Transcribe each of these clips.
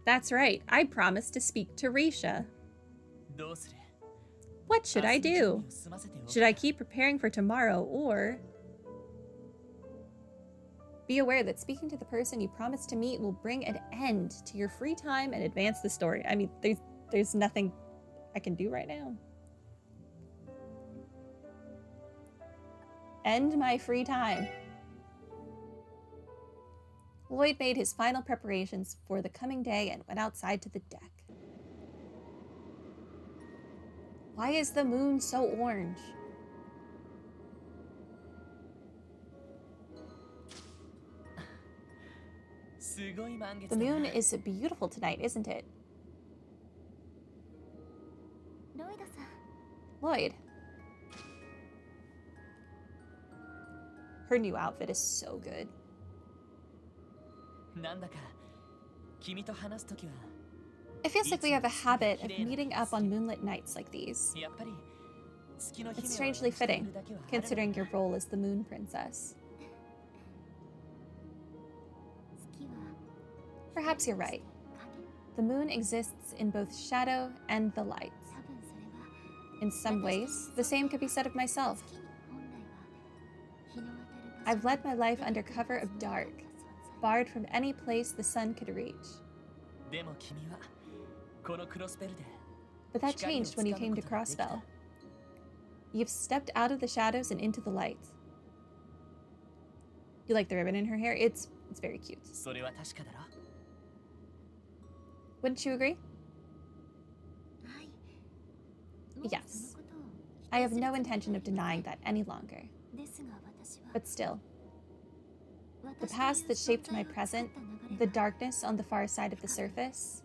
That's right, I promised to speak to Rixia. What should I do? Should I keep preparing for tomorrow, or... Be aware that speaking to the person you promised to meet will bring an end to your free time and advance the story. I mean, there's nothing I can do right now. End my free time. Lloyd made his final preparations for the coming day and went outside to the deck. Why is the moon so orange? The moon is beautiful tonight, isn't it? Lloyd. Her new outfit is so good. It feels like we have a habit of meeting up on moonlit nights like these. It's strangely fitting, considering your role as the Moon Princess. Perhaps you're right. The moon exists in both shadow and the light. In some ways, the same could be said of myself. I've led my life under cover of dark, barred from any place the sun could reach. But that changed when you came to Crossbell. You've stepped out of the shadows and into the light. You like the ribbon in her hair? It's very cute. Wouldn't you agree? Yes. I have no intention of denying that any longer. But still, the past that shaped my present, the darkness on the far side of the surface,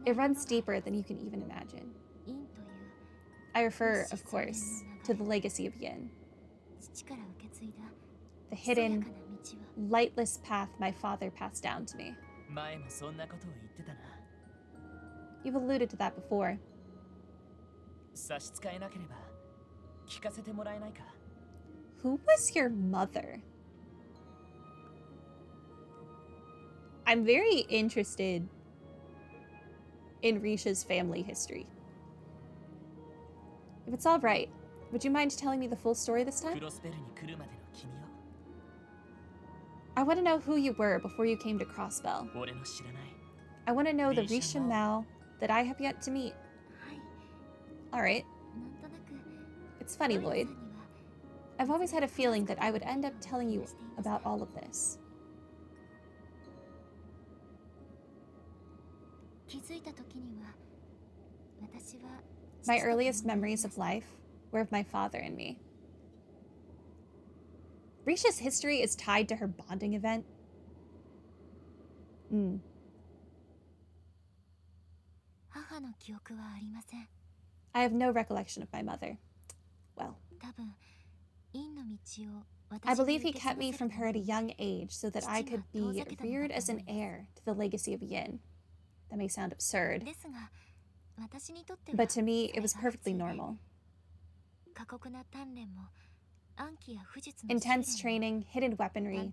it runs deeper than you can even imagine. I refer, of course, to the legacy of Yin. The hidden, lightless path my father passed down to me. You've alluded to that before. Who was your mother? I'm very interested in Risha's family history. If it's all right, would you mind telling me the full story this time? I want to know who you were before you came to Crossbell. I want to know the Risha Mao that I have yet to meet. All right. It's funny, Lloyd. I've always had a feeling that I would end up telling you about all of this. My earliest memories of life were of my father and me. Risha's history is tied to her bonding event. I have no recollection of my mother. Well, I believe he kept me from her at a young age so that I could be reared as an heir to the legacy of Yin. That may sound absurd, but to me, it was perfectly normal. Intense training, hidden weaponry,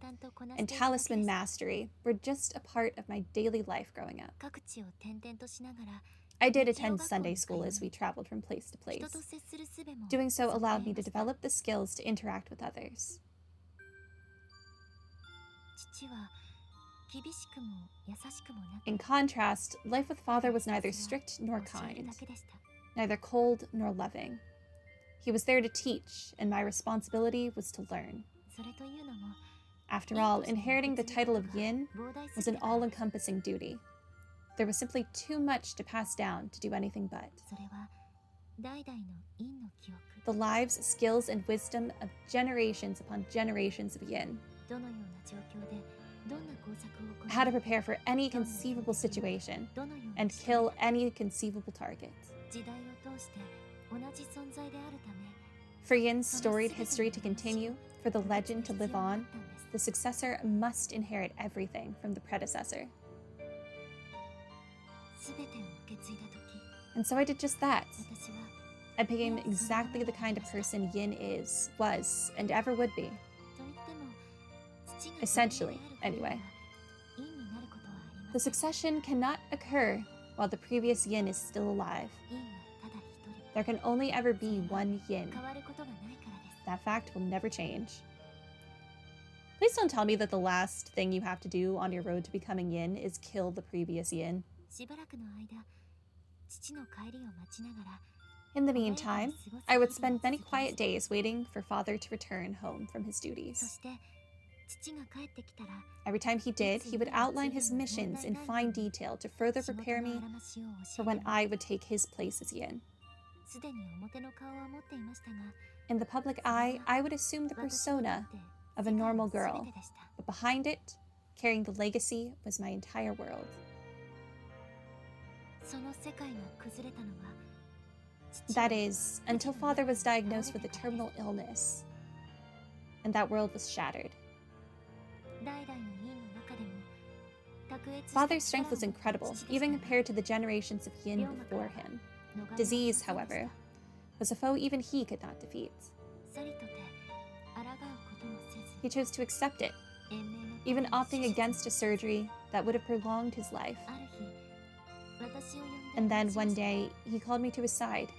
and talisman mastery were just a part of my daily life growing up. I did attend Sunday school as we traveled from place to place. Doing so allowed me to develop the skills to interact with others. In contrast, life with father was neither strict nor kind, neither cold nor loving. He was there to teach, and my responsibility was to learn. After all, inheriting the title of Yin was an all-encompassing duty. There was simply too much to pass down to do anything but. The lives, skills, and wisdom of generations upon generations of Yin. How to prepare for any conceivable situation and kill any conceivable target. For Yin's storied history to continue, for the legend to live on, the successor must inherit everything from the predecessor. And so I did just that. I became exactly the kind of person Yin was, and ever would be. Essentially, anyway. The succession cannot occur while the previous yin is still alive. There can only ever be one yin. That fact will never change. Please don't tell me that the last thing you have to do on your road to becoming yin is kill the previous yin. In the meantime, I would spend many quiet days waiting for father to return home from his duties. Every time he did, he would outline his missions in fine detail to further prepare me for when I would take his place as yin. In the public eye, I would assume the persona of a normal girl, but behind it, carrying the legacy, was my entire world. That is, until father was diagnosed with a terminal illness, and that world was shattered. Father's strength was incredible, even compared to the generations of yin before him. Disease, however, was a foe even he could not defeat. He chose to accept it, even opting against a surgery that would have prolonged his life. And then one day, he called me to his side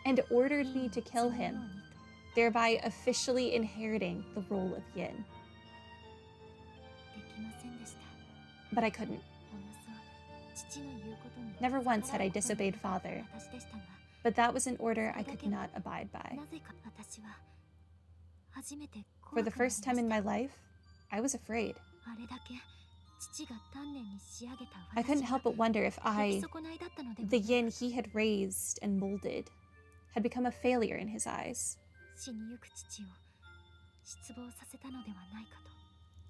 and ordered me to kill him, thereby officially inheriting the role of yin. But I couldn't. Never once had I disobeyed father, but that was an order I could not abide by. For the first time in my life, I was afraid. I couldn't help but wonder if I, the yin he had raised and molded, had become a failure in his eyes.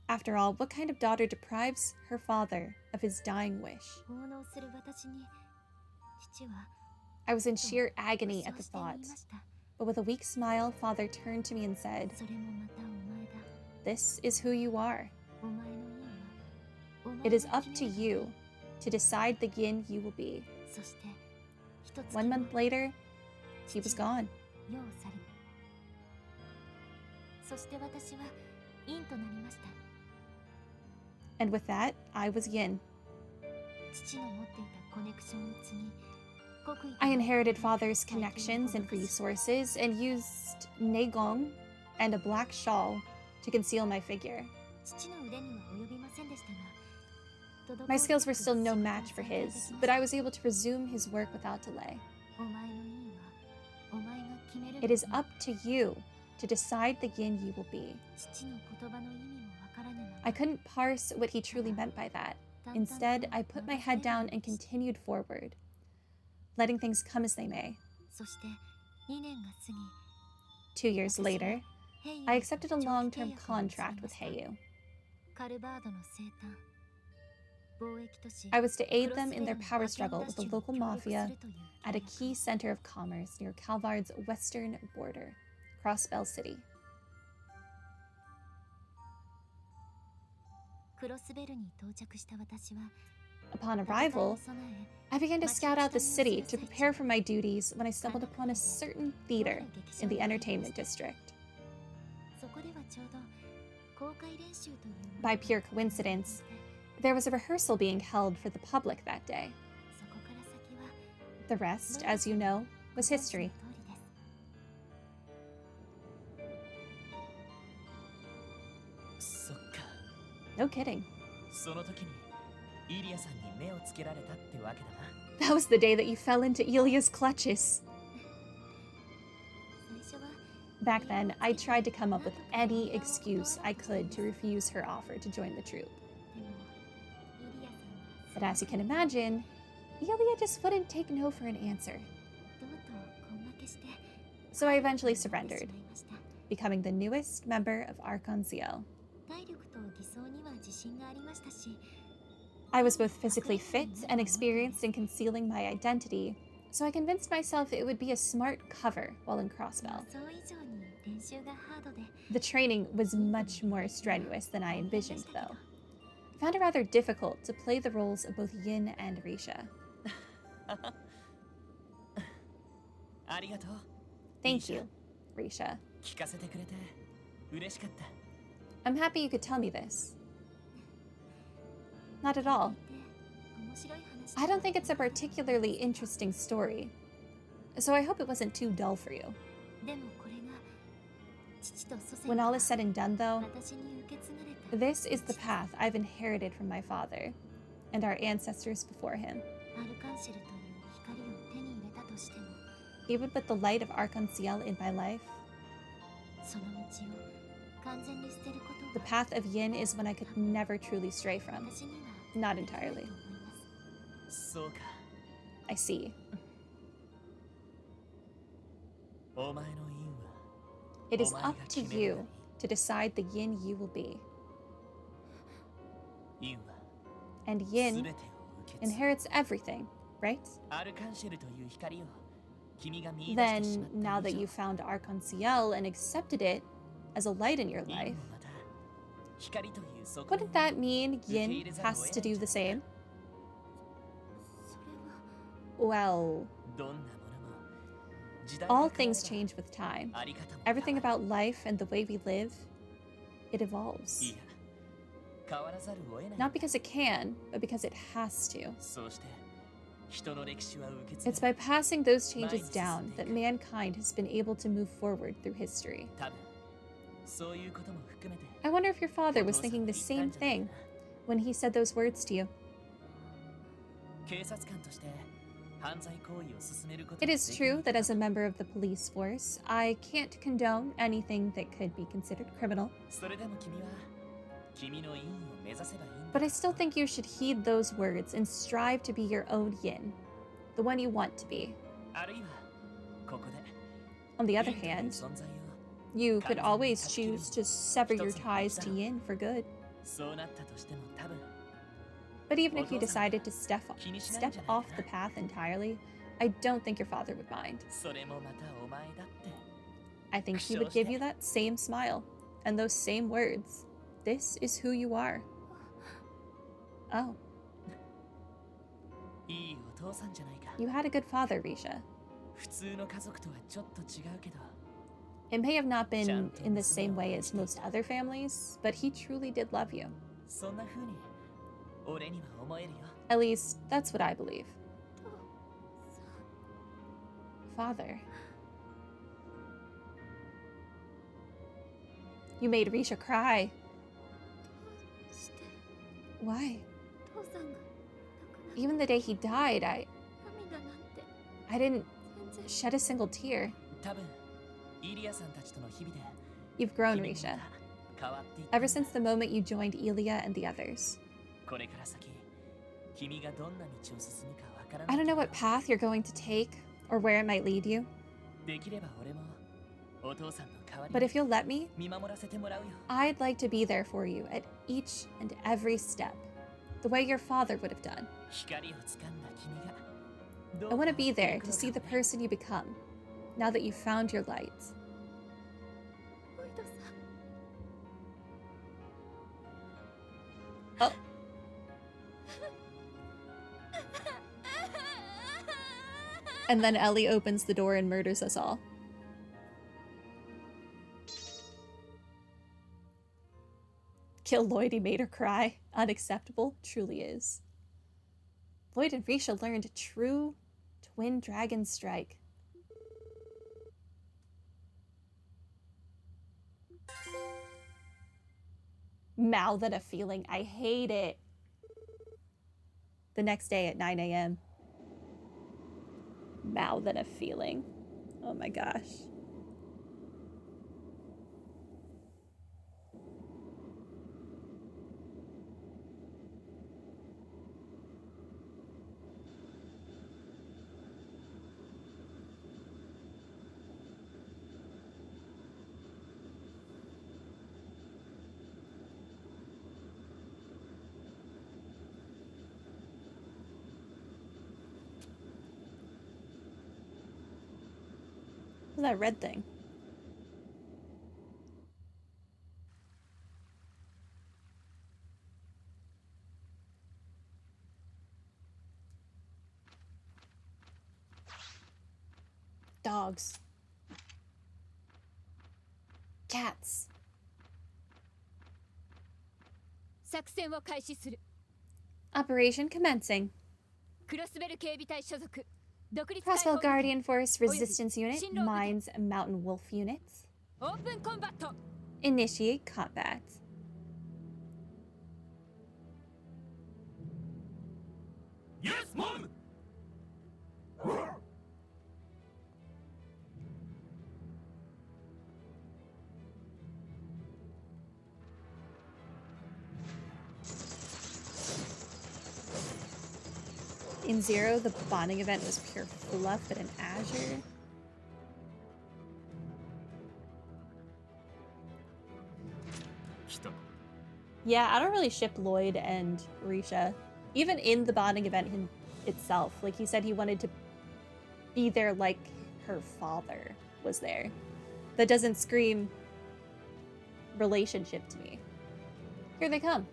After all, what kind of daughter deprives her father of his dying wish? I was in sheer agony at the thought, but with a weak smile, father turned to me and said, "This is who you are. It is up to you to decide the yin you will be." 1 month later, he was gone. And with that, I was yin. I inherited father's connections and resources and used negong and a black shawl to conceal my figure. My skills were still no match for his, but I was able to resume his work without delay. It is up to you to decide the yin you will be. I couldn't parse what he truly meant by that. Instead, I put my head down and continued forward, letting things come as they may. 2 years later, I accepted a long-term contract with Heiyu. I was to aid them in their power struggle with the local mafia at a key center of commerce near Calvard's western border, Crossbell City. Upon arrival, I began to scout out the city to prepare for my duties when I stumbled upon a certain theater in the entertainment district. By pure coincidence, there was a rehearsal being held for the public that day. The rest, as you know, was history. No kidding. That was the day that you fell into Elia's clutches. Back then, I tried to come up with any excuse I could to refuse her offer to join the troupe. But as you can imagine, Elie just wouldn't take no for an answer. So I eventually surrendered, becoming the newest member of Arc-en-Ciel. I was both physically fit and experienced in concealing my identity, so I convinced myself it would be a smart cover while in Crossbell. The training was much more strenuous than I envisioned, though. I found it rather difficult to play the roles of both Yin and Rixia. Thank you, Rixia. I'm happy you could tell me this. Not at all. I don't think it's a particularly interesting story, so I hope it wasn't too dull for you. When all is said and done, though, this is the path I've inherited from my father and our ancestors before him. Even with the light of Arc-en-Ciel in my life, the path of yin is one I could never truly stray from. Not entirely. I see. It is up to you to decide the yin you will be. And yin inherits everything, right? Then, now that you've found Arc-en-Ciel and accepted it as a light in your life, wouldn't that mean yin has to do the same? Well, all things change with time. Everything about life and the way we live, it evolves. Not because it can, but because it has to. It's by passing those changes down that mankind has been able to move forward through history. I wonder if your father was thinking the same thing when he said those words to you. It is true that as a member of the police force, I can't condone anything that could be considered criminal. But I still think you should heed those words and strive to be your own yin, the one you want to be. On the other hand, you could always choose to sever your ties to yin for good. But even if you decided to step off the path entirely, I don't think your father would mind. I think he would give you that same smile and those same words. This is who you are. Oh. You had a good father, Rixia. It may have not been in the same way as most other families, but he truly did love you. At least, that's what I believe. Father. You made Rixia cry. Why? Even the day he died, I didn't shed a single tear. You've grown, Rixia. Ever since the moment you joined Elie and the others. I don't know what path you're going to take or where it might lead you. But if you'll let me, I'd like to be there for you at each and every step, the way your father would have done. I want to be there to see the person you become, now that you've found your light. Oh. And then Elie opens the door and murders us all. Kill Lloyd, he made her cry. Unacceptable, truly is. Lloyd and Rixia learned true twin dragon strike. Mouth and a feeling. I hate it. The next day at 9 a.m. Mouth and a feeling. Oh my gosh. What's that red thing? Dogs. Cats. Operation commencing. Crossbow Guardian Force Resistance Unit, Mines Mountain Wolf Units. Initiate combat. Yes, Mom! In Zero, the bonding event was pure fluff, but in Azure... Yeah, I don't really ship Lloyd and Rixia. Even in the bonding event itself. Like, he said he wanted to be there like her father was there. That doesn't scream relationship to me. Here they come.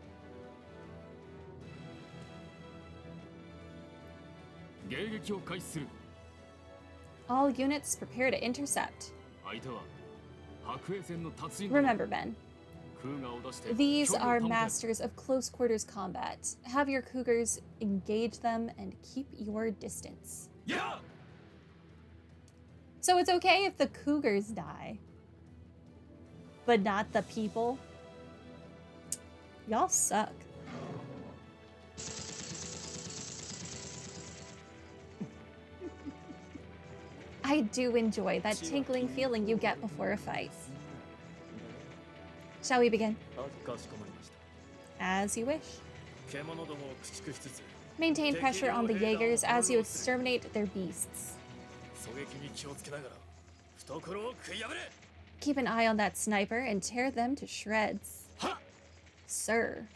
All units prepare to intercept. Remember, Ben. These are masters of close quarters combat. Have your cougars engage them and keep your distance. Yeah! So it's okay if the cougars die, but not the people? Y'all suck. I do enjoy that tinkling feeling you get before a fight. Shall we begin? As you wish. Maintain pressure on the Jaegers as you exterminate their beasts. Keep an eye on that sniper and tear them to shreds. Sir.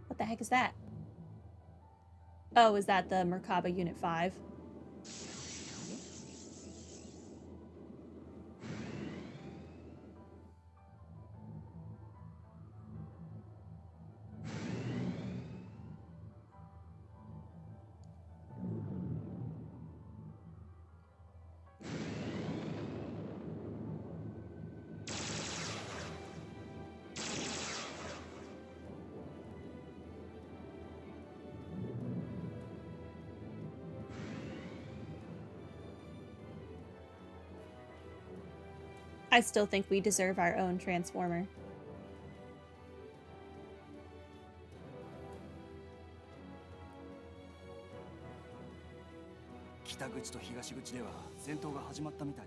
What the heck is that? Oh, is that the Merkaba Unit 5? I still think we deserve our own Transformer.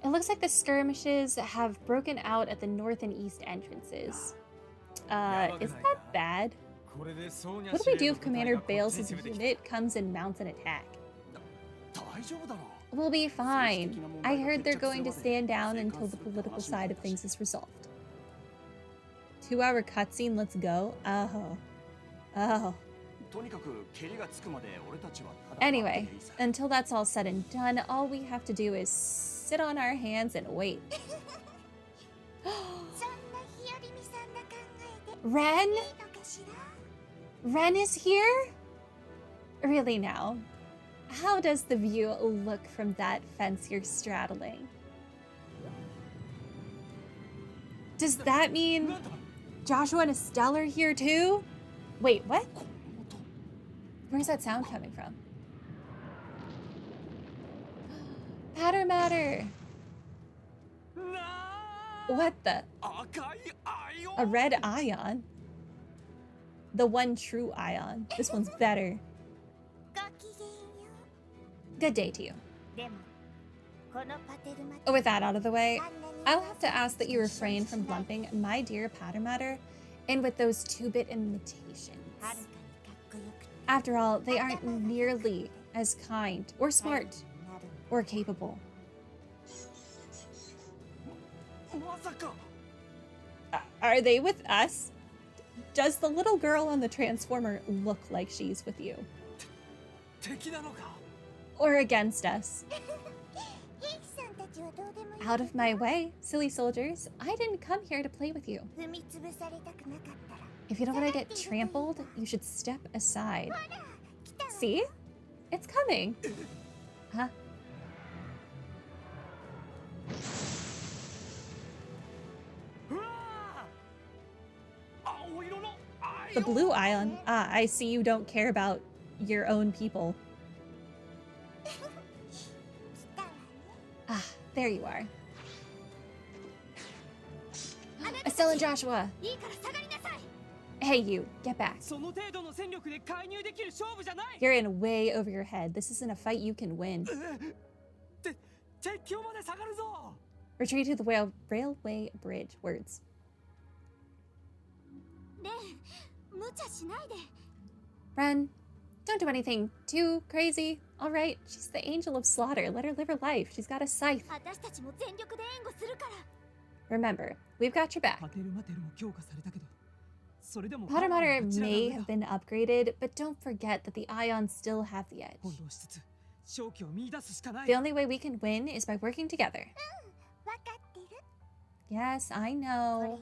It looks like the skirmishes have broken out at the north and east entrances. Is that bad? What do we do if Commander Bales' unit comes and mounts an attack? We'll be fine. I heard they're going to stand down until the political side of things is resolved. 2-hour cutscene, let's go. Oh. Anyway, until that's all said and done, all we have to do is sit on our hands and wait. Ren? Ren is here? Really now? How does the view look from that fence you're straddling? Does that mean Joshua and Estelle are here too? Wait, what? Where's that sound coming from? Patter matter. What the? A red ion? The one true ion. This one's better. Good day to you. With that out of the way, I'll have to ask that you refrain from lumping my dear Pattermatter in with those 2-bit imitations. After all, they aren't nearly as kind, or smart, or capable. Are they with us? Does the little girl on the Transformer look like she's with you? Or against us? Out of my way, silly soldiers. I didn't come here to play with you. If you don't want to get trampled, you should step aside. See? It's coming. Huh? The blue ion. Ah, I see you don't care about your own people. Ah, there you are. Estelle and Joshua. Hey, you, get back. You're in way over your head. This isn't a fight you can win. Retreat to the railway bridge. Words. Ren, don't do anything too crazy. All right, she's the angel of slaughter. Let her live her life. She's got a scythe. Remember, we've got your back. Potter may have been upgraded, but don't forget that the ions still have the edge. The only way we can win is by working together. Yes, I know.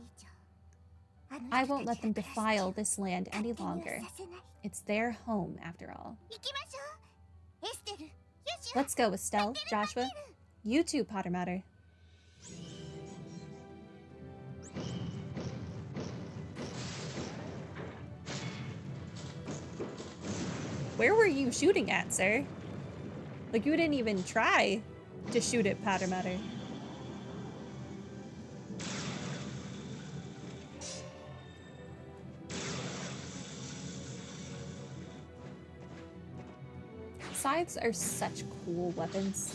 I won't let them defile this land any longer. It's their home, after all. Let's go, Estelle, Joshua. You too, Pottermatter. Where were you shooting at, sir? Like, you didn't even try to shoot at Pottermatter. Scythes are such cool weapons.